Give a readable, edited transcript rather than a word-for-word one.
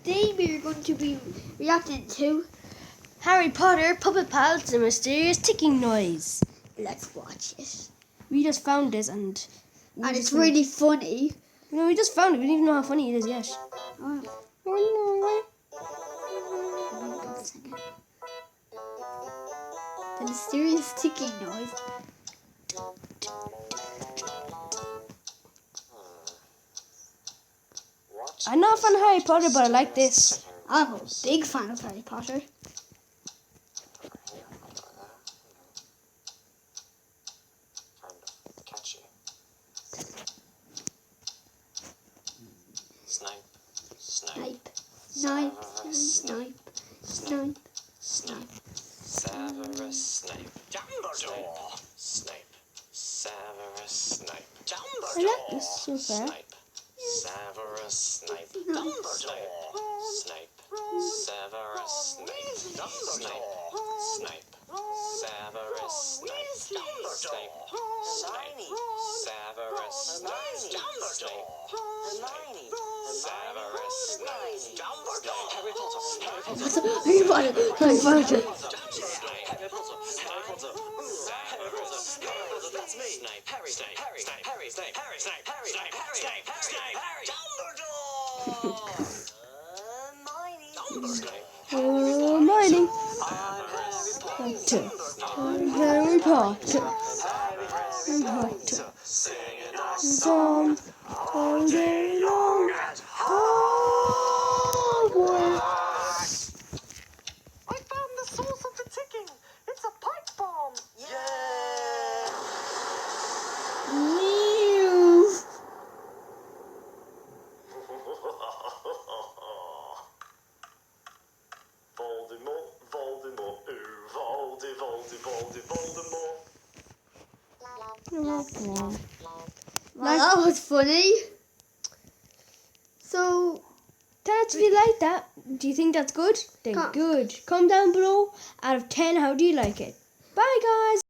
today we're going to be reacting to Harry Potter, Puppet Pals, and Mysterious Ticking Noise. Let's watch it. We just found this and It's really funny. No, we just found it. We don't even know how funny it is yet. Oh. The mysterious ticking noise. I'm not a fan of Harry Potter, but I like this. I'm a big fan of Harry Potter. Catchy. Snape. Snipe. Snipe. Snipe. Snipe. Snipe. Severus Snape. Dumbledore. Snape. Severus Snape. Dumbledore. I like this so far. Snape. Severus Snape. Dumbledore. Snape. Severus Snape. Dumbledore. Snape. Severus Snape. Dumbledore. Snape. Severus Snape. Dumbledore. Hermione. Severus Snape. Dumbledore. Harry Potter. Harry Potter. Harry Potter. Harry Potter. Harry Potter. Harry Potter. That's me. Snape. Harry. Snape. Harry. Snape. Harry. Snape. Harry. Snape. Harry. Snape. Harry. Snape. Harry. Dumbledore. Hermione. Harry Potter. Harry Potter. Singing Song all day long. I found the source of the ticking. It's a pipe bomb. Yeah. Voldemort, Voldemort, ooh, Voldemort. Well, that was funny. So, That's if you like that. Do you think that's good? Then Com- good. Comment down below. Out of 10, how do you like it? Bye, guys.